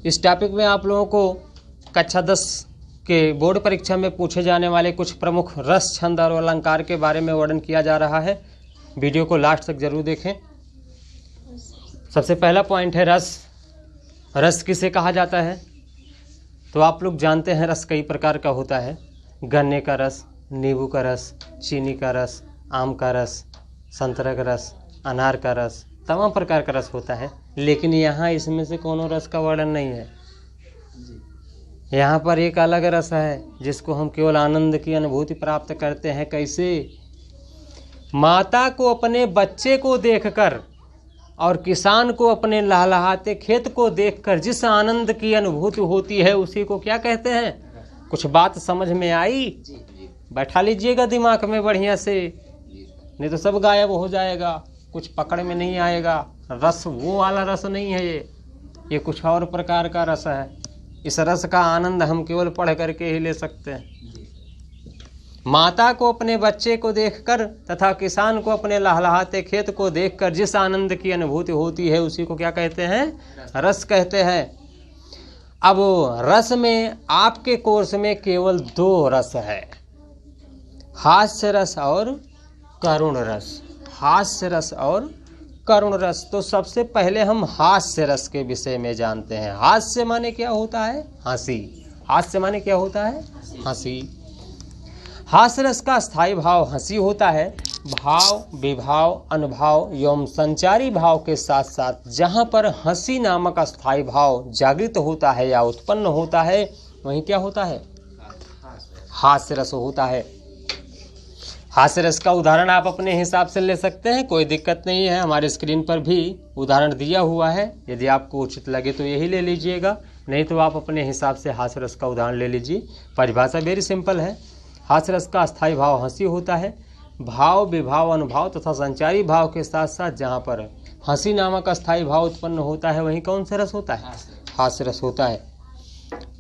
इस टॉपिक में आप लोगों को कक्षा 10 के बोर्ड परीक्षा में पूछे जाने वाले कुछ प्रमुख रस, छंद और अलंकार के बारे में वर्णन किया जा रहा है। वीडियो को लास्ट तक जरूर देखें। सबसे पहला पॉइंट है रस। रस किसे कहा जाता है? तो आप लोग जानते हैं रस कई प्रकार का होता है। गन्ने का रस, नींबू का रस, चीनी का रस, आम का रस, संतरा का रस, अनार का रस, तमाम प्रकार का रस होता है। लेकिन यहाँ इसमें से कोनो रस का वर्णन नहीं है। यहाँ पर एक अलग रस है जिसको हम केवल आनंद की अनुभूति प्राप्त करते हैं। कैसे? माता को अपने बच्चे को देखकर और किसान को अपने लहलहाते खेत को देखकर जिस आनंद की अनुभूति होती है उसी को क्या कहते हैं? कुछ बात समझ में आई? बैठा लीजिएगा दिमाग में बढ़िया से, नहीं तो सब गायब हो जाएगा, कुछ पकड़ में नहीं आएगा। रस वो वाला रस नहीं है, ये कुछ और प्रकार का रस है। इस रस का आनंद हम केवल पढ़ करके ही ले सकते हैं। माता को अपने बच्चे को देखकर तथा किसान को अपने लहलहाते खेत को देखकर जिस आनंद की अनुभूति होती है उसी को क्या कहते हैं? रस कहते हैं। अब रस में आपके कोर्स में केवल 2 रस है, हास्य रस और करुण रस। हास्य रस और करुण रस। तो सबसे पहले हम हास्य रस के विषय में जानते हैं। हास्य माने क्या होता है? हंसी। हास्य माने क्या होता है? हंसी। हास्य रस का स्थायी भाव हंसी होता है। भाव, विभाव, अनुभाव एवं संचारी भाव के साथ साथ जहाँ पर हंसी नामक स्थायी भाव जागृत होता है या उत्पन्न होता है वहीं क्या होता है? हास्य रस होता है। हास्य रस का उदाहरण आप अपने हिसाब से ले सकते हैं, कोई दिक्कत नहीं है। हमारे स्क्रीन पर भी उदाहरण दिया हुआ है, यदि आपको उचित लगे तो यही ले लीजिएगा, नहीं तो आप अपने हिसाब से हास्य रस का उदाहरण ले लीजिए। परिभाषा वेरी सिंपल है। हास्य रस का स्थायी भाव हंसी होता है। भाव, विभाव, अनुभाव तथा संचारी भाव के साथ साथ जहाँ पर हंसी नामक स्थायी भाव उत्पन्न होता है वहीं कौन सा रस होता है? हास्य रस होता है।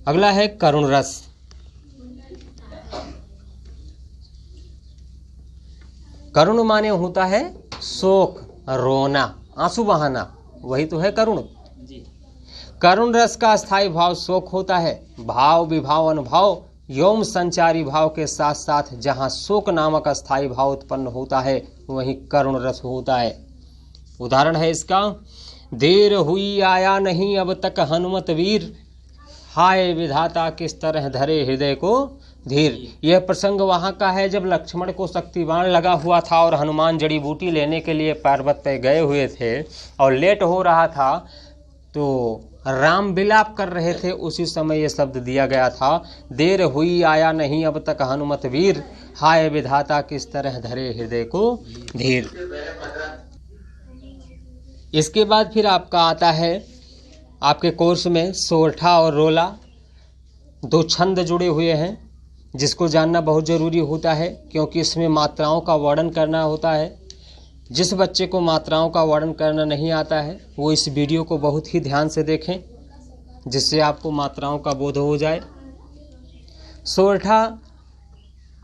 अगला है करुण रस। करुण माने होता है शोक, रोना, आंसू बहाना, वही तो है करुण। करुण रस का स्थायी भाव शोक होता है। भाव, विभाव, अनुभाव एवं संचारी भाव के साथ साथ जहाँ शोक नामक स्थायी भाव उत्पन्न होता है वहीं करुण रस होता है। उदाहरण है इसका, देर हुई आया नहीं अब तक हनुमत वीर, हाय विधाता किस तरह धरे हृदय को धीर। यह प्रसंग वहाँ का है जब लक्ष्मण को शक्तिबाण लगा हुआ था और हनुमान जड़ी बूटी लेने के लिए पर्वत पे गए हुए थे और लेट हो रहा था, तो राम विलाप कर रहे थे। उसी समय ये शब्द दिया गया था, देर हुई आया नहीं अब तक हनुमत वीर, हाय विधाता किस तरह धरे हृदय को धीर। इसके बाद फिर आपका आता है आपके कोर्स में सोरठा और रोला, 2 छंद जुड़े हुए हैं जिसको जानना बहुत ज़रूरी होता है क्योंकि इसमें मात्राओं का वर्णन करना होता है। जिस बच्चे को मात्राओं का वर्णन करना नहीं आता है वो इस वीडियो को बहुत ही ध्यान से देखें जिससे आपको मात्राओं का बोध हो जाए। सोरठा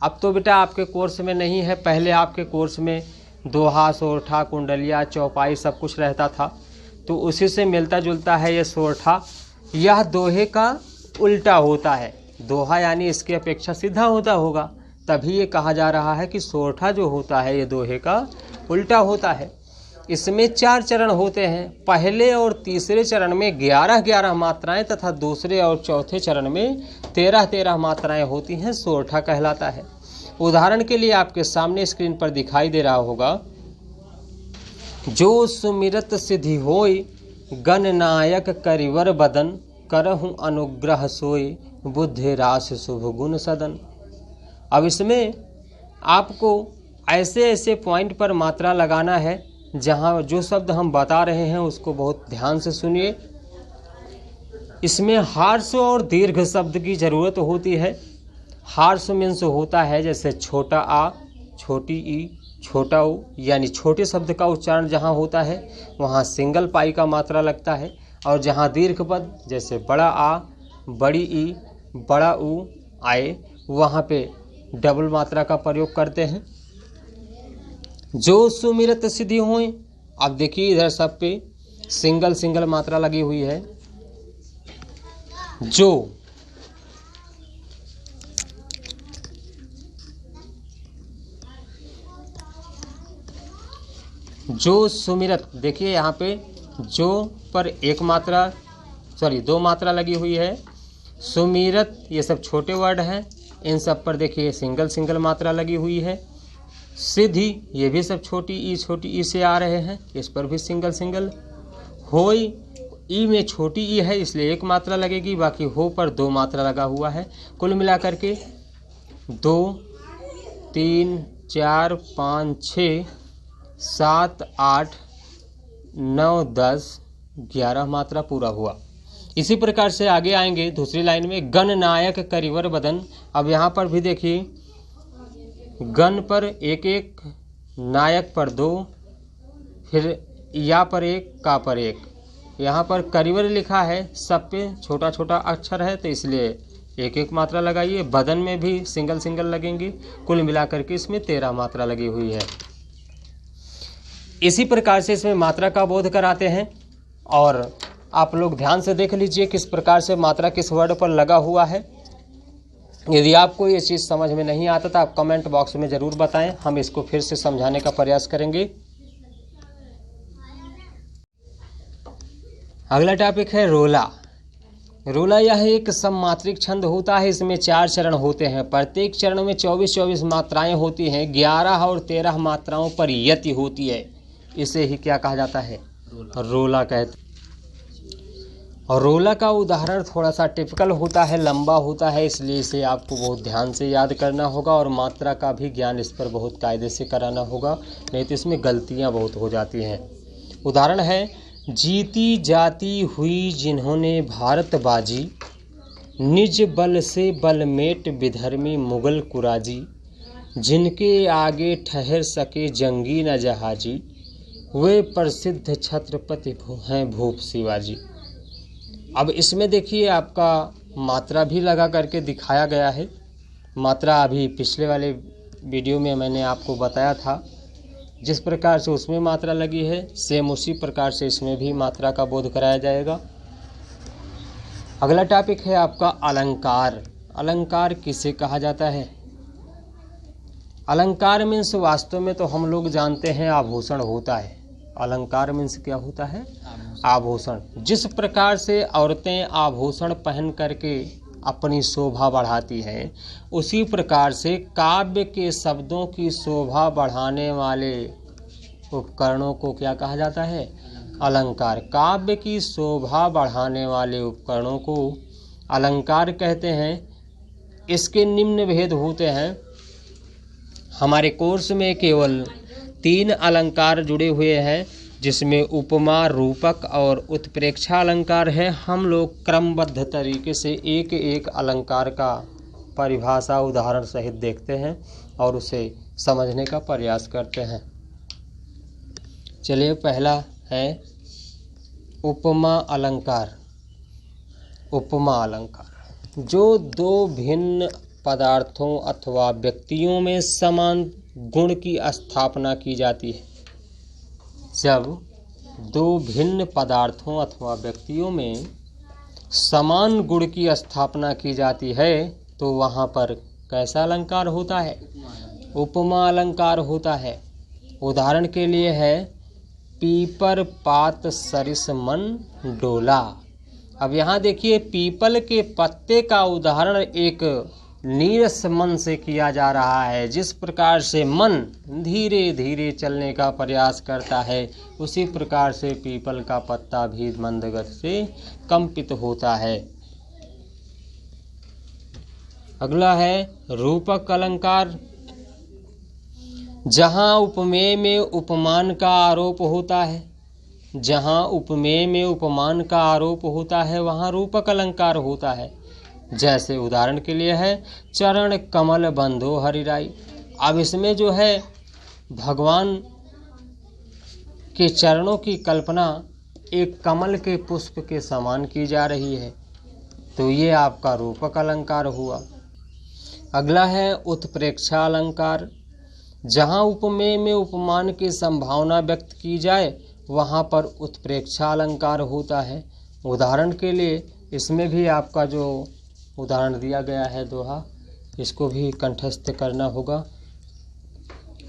अब तो बेटा आपके कोर्स में नहीं है, पहले आपके कोर्स में दोहा, सोरठा, कुंडलिया, चौपाई सब कुछ रहता था, तो उसी से मिलता जुलता है ये सोरठा। यह दोहे का उल्टा होता है। दोहा यानी इसकी अपेक्षा सीधा होता होगा, तभी ये कहा जा रहा है कि सोरठा जो होता है ये दोहे का उल्टा होता है। इसमें 4 चरण होते हैं। पहले और तीसरे चरण में 11-11 मात्राएं तथा दूसरे और चौथे चरण में 13-13 मात्राएं होती हैं। सोरठा कहलाता है। उदाहरण के लिए आपके सामने स्क्रीन पर दिखाई दे रहा होगा, जो सुमिरत सिद्धि होय गण नायक करिवर बदन, करहु अनुग्रह सोय बुद्धि रास शुभ गुण सदन। अब इसमें आपको ऐसे ऐसे पॉइंट पर मात्रा लगाना है जहाँ जो शब्द हम बता रहे हैं उसको बहुत ध्यान से सुनिए। इसमें हार्श और दीर्घ शब्द की ज़रूरत होती है। हार्श मीन्स होता है जैसे छोटा आ, छोटी ई, छोटा ऊ, यानी छोटे शब्द का उच्चारण जहाँ होता है वहाँ सिंगल पाई का मात्रा लगता है, और जहाँ दीर्घ पद जैसे बड़ा आ, बड़ी ई, बड़ा ऊ आए वहाँ पे डबल मात्रा का प्रयोग करते हैं। जो सुमिरत सिद्धि होए, अब देखिए इधर सब पे सिंगल मात्रा लगी हुई है। जो सुमिरत, देखिए यहाँ पे जो पर एक मात्रा, सॉरी 2 मात्रा लगी हुई है। सुमिरत ये सब छोटे वर्ड हैं, इन सब पर देखिए सिंगल मात्रा लगी हुई है। सिद्धि ये भी सब छोटी ई से आ रहे हैं, इस पर भी सिंगल। होई ई में छोटी ई है इसलिए 1 मात्रा लगेगी, बाकी हो पर 2 मात्रा लगा हुआ है। कुल मिलाकर के 2 3 4 5 6 7 8 9 10 11 मात्रा पूरा हुआ। इसी प्रकार से आगे आएंगे दूसरी लाइन में, गण नायक करिवर बदन। अब यहाँ पर भी देखिए गण पर 1 नायक पर 2, फिर या पर 1 का पर 1। यहाँ पर करिवर लिखा है, सब पे छोटा अक्षर है तो इसलिए 1 मात्रा लगाइए। बदन में भी सिंगल लगेंगे। कुल मिलाकर के इसमें 13 मात्रा लगी हुई है। इसी प्रकार से इसमें मात्रा का बोध कराते हैं और आप लोग ध्यान से देख लीजिए किस प्रकार से मात्रा किस वर्ड पर लगा हुआ है। यदि आपको ये चीज़ समझ में नहीं आता तो आप कमेंट बॉक्स में ज़रूर बताएं, हम इसको फिर से समझाने का प्रयास करेंगे। अगला टॉपिक है रोला। रोला यह एक सममात्रिक छंद होता है। इसमें 4 चरण होते हैं, प्रत्येक चरण में 24 मात्राएं होती हैं। 11 और 13 मात्राओं पर यति होती है। इसे ही क्या कहा जाता है? रोला कहते। और रोला का उदाहरण थोड़ा सा टिपिकल होता है, लंबा होता है, इसलिए इसे आपको बहुत ध्यान से याद करना होगा और मात्रा का भी ज्ञान इस पर बहुत कायदे से कराना होगा, नहीं तो इसमें गलतियां बहुत हो जाती हैं। उदाहरण है, जीती जाती हुई जिन्होंने भारत बाजी, निज बल से बलमेट विधर्मी मुगल कुराजी, जिनके आगे ठहर सके जंगी न जहाजी, वे प्रसिद्ध छत्रपति हैं भूप शिवाजी। अब इसमें देखिए आपका मात्रा भी लगा करके दिखाया गया है। मात्रा अभी पिछले वाले वीडियो में मैंने आपको बताया था, जिस प्रकार से उसमें मात्रा लगी है सेम उसी प्रकार से इसमें भी मात्रा का बोध कराया जाएगा। अगला टॉपिक है आपका अलंकार। अलंकार किसे कहा जाता है? अलंकार मीन्स वास्तव में तो हम लोग जानते हैं आभूषण होता है। अलंकार मीन्स क्या होता है? आभूषण। जिस प्रकार से औरतें आभूषण पहन करके अपनी शोभा बढ़ाती हैं, उसी प्रकार से काव्य के शब्दों की शोभा बढ़ाने वाले उपकरणों को क्या कहा जाता है? अलंकार। काव्य की शोभा बढ़ाने वाले उपकरणों को अलंकार कहते हैं। इसके निम्न भेद होते हैं। हमारे कोर्स में केवल 3 अलंकार जुड़े हुए हैं, जिसमें उपमा, रूपक और उत्प्रेक्षा अलंकार है। हम लोग क्रमबद्ध तरीके से एक अलंकार का परिभाषा उदाहरण सहित देखते हैं और उसे समझने का प्रयास करते हैं। चलिए, पहला है उपमा अलंकार। उपमा अलंकार जो 2 भिन्न पदार्थों अथवा व्यक्तियों में समान गुण की स्थापना की जाती है। जब 2 भिन्न पदार्थों अथवा व्यक्तियों में समान गुण की स्थापना की जाती है तो वहाँ पर कैसा अलंकार होता है? उपमा अलंकार होता है। उदाहरण के लिए है, पीपर पात सरिस मन डोला। अब यहाँ देखिए, पीपल के पत्ते का उदाहरण एक नीरस मन से किया जा रहा है। जिस प्रकार से मन धीरे धीरे चलने का प्रयास करता है, उसी प्रकार से पीपल का पत्ता भी मंदगति से कंपित होता है। अगला है रूपक अलंकार। जहाँ उपमेय में उपमान का आरोप होता है, जहाँ उपमेय में उपमान का आरोप होता है वहाँ रूपक अलंकार होता है। जैसे उदाहरण के लिए है, चरण कमल बंधो हरिराई। अब इसमें जो है भगवान के चरणों की कल्पना एक कमल के पुष्प के समान की जा रही है, तो ये आपका रूपक अलंकार हुआ। अगला है उत्प्रेक्षा अलंकार। जहाँ उपमेय में उपमान की संभावना व्यक्त की जाए वहाँ पर उत्प्रेक्षा अलंकार होता है। उदाहरण के लिए इसमें भी आपका जो उदाहरण दिया गया है दोहा, इसको भी कंठस्थ करना होगा।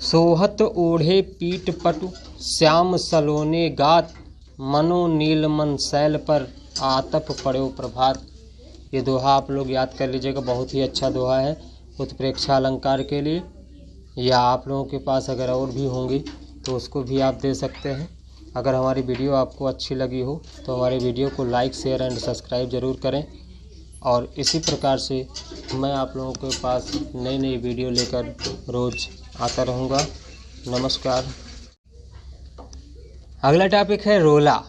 सोहत ओढ़े पीठ पटु श्याम सलोने गात, मनो नीलमन शैल पर आतप पड़ो प्रभात। ये दोहा आप लोग याद कर लीजिएगा, बहुत ही अच्छा दोहा है उत्प्रेक्षा अलंकार के लिए। या आप लोगों के पास अगर और भी होंगी तो उसको भी आप दे सकते हैं। अगर हमारी वीडियो आपको अच्छी लगी हो तो हमारे वीडियो को लाइक शेयर एंड सब्सक्राइब ज़रूर करें। और इसी प्रकार से मैं आप लोगों के पास नई नई वीडियो लेकर रोज़ आता रहूँगा। नमस्कार। अगला टॉपिक है रोला।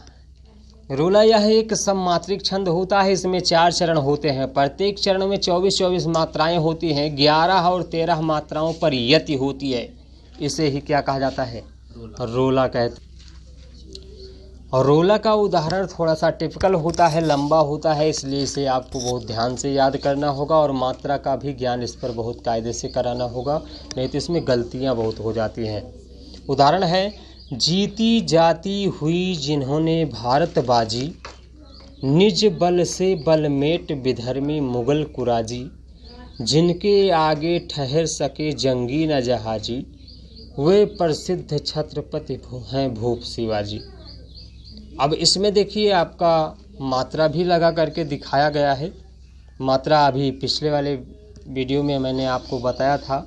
रोला यह एक सममात्रिक छंद होता है। इसमें 4 चरण होते हैं। प्रत्येक चरण में 24-24 मात्राएं होती हैं। 11 और 13 मात्राओं पर यति होती है। इसे ही क्या कहा जाता है? रोला कहते। और रोला का उदाहरण थोड़ा सा टिपिकल होता है, लंबा होता है, इसलिए इसे आपको बहुत ध्यान से याद करना होगा और मात्रा का भी ज्ञान इस पर बहुत कायदे से कराना होगा, नहीं तो इसमें गलतियां बहुत हो जाती हैं। उदाहरण है, जीती जाती हुई जिन्होंने भारत बाजी, निज बल से बलमेट विधर्मी मुगल कुराजी, जिनके आगे ठहर सके जंगी न जहाजी, वे प्रसिद्ध छत्रपति हैं भूप शिवाजी। अब इसमें देखिए आपका मात्रा भी लगा करके दिखाया गया है। मात्रा अभी पिछले वाले वीडियो में मैंने आपको बताया था,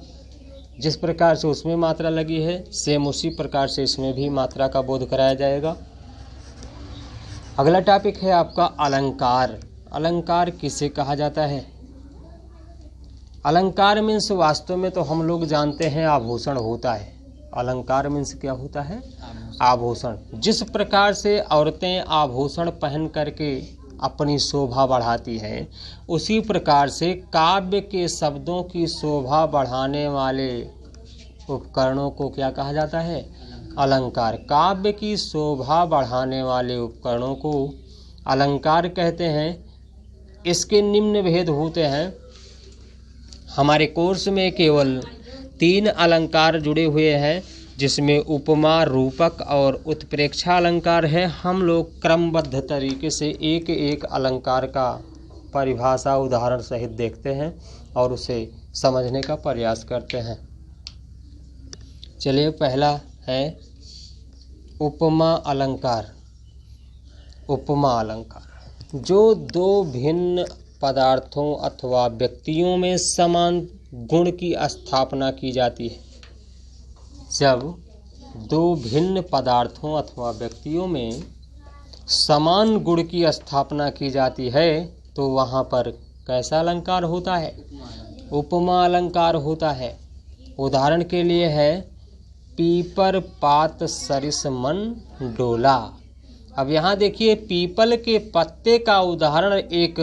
जिस प्रकार से उसमें मात्रा लगी है सेम उसी प्रकार से इसमें भी मात्रा का बोध कराया जाएगा। अगला टॉपिक है आपका अलंकार। अलंकार किसे कहा जाता है? अलंकार मीन्स वास्तव में तो हम लोग जानते हैं आभूषण होता है। अलंकार मीन्स क्या होता है? आभूषण। जिस प्रकार से औरतें आभूषण पहन करके अपनी शोभा बढ़ाती हैं, उसी प्रकार से काव्य के शब्दों की शोभा बढ़ाने वाले उपकरणों को क्या कहा जाता है? अलंकार। काव्य की शोभा बढ़ाने वाले उपकरणों को अलंकार कहते हैं। इसके निम्न भेद होते हैं। हमारे कोर्स में केवल 3 अलंकार जुड़े हुए हैं, जिसमें उपमा, रूपक और उत्प्रेक्षा अलंकार है। हम लोग क्रमबद्ध तरीके से एक एक अलंकार का परिभाषा उदाहरण सहित देखते हैं और उसे समझने का प्रयास करते हैं। चलिए, पहला है उपमा अलंकार। उपमा अलंकार जो 2 भिन्न पदार्थों अथवा व्यक्तियों में समान गुण की स्थापना की जाती है। जब 2 भिन्न पदार्थों अथवा व्यक्तियों में समान गुण की स्थापना की जाती है तो वहाँ पर कैसा अलंकार होता है? उपमा अलंकार होता है। उदाहरण के लिए है, पीपर पात सरिस मन डोला। अब यहाँ देखिए, पीपल के पत्ते का उदाहरण एक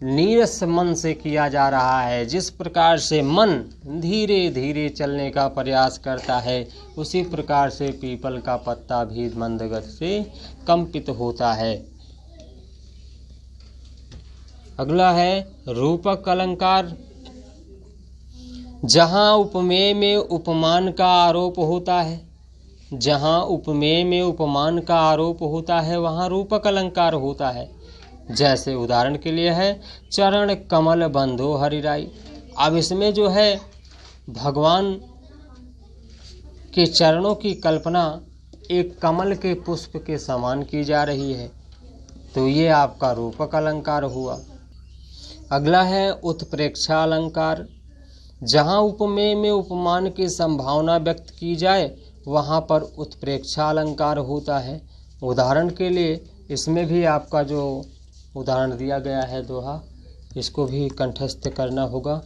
नीरस मन से किया जा रहा है। जिस प्रकार से मन धीरे धीरे चलने का प्रयास करता है, उसी प्रकार से पीपल का पत्ता भी मंद गति से कंपित होता है। अगला है रूपक अलंकार। जहाँ उपमेय में उपमान का आरोप होता है, जहाँ उपमेय में उपमान का आरोप होता है वहाँ रूपक अलंकार होता है। जैसे उदाहरण के लिए है, चरण कमल बंधो हरिराई। अब इसमें जो है भगवान के चरणों की कल्पना एक कमल के पुष्प के समान की जा रही है, तो ये आपका रूपक अलंकार हुआ। अगला है उत्प्रेक्षा अलंकार। जहाँ उपमेय में उपमान की संभावना व्यक्त की जाए वहाँ पर उत्प्रेक्षा अलंकार होता है। उदाहरण के लिए इसमें भी आपका जो उदाहरण दिया गया है दोहा, इसको भी कंठस्थ करना होगा।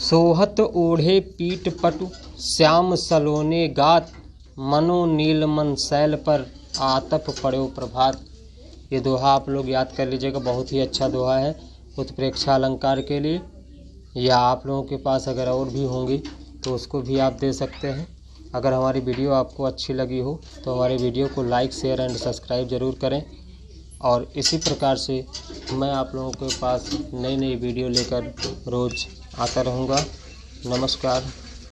सोहत ओढ़े पीठ पटु श्याम सलोने गात, मनो नीलमन शैल पर आतप पड़ो प्रभात। ये दोहा आप लोग याद कर लीजिएगा, बहुत ही अच्छा दोहा है उत्प्रेक्षा अलंकार के लिए। या आप लोगों के पास अगर और भी होंगी तो उसको भी आप दे सकते हैं। अगर हमारी वीडियो आपको अच्छी लगी हो तो हमारे वीडियो को लाइक शेयर एंड सब्सक्राइब ज़रूर करें। और इसी प्रकार से मैं आप लोगों के पास नई नई वीडियो लेकर रोज़ आता रहूँगा। नमस्कार।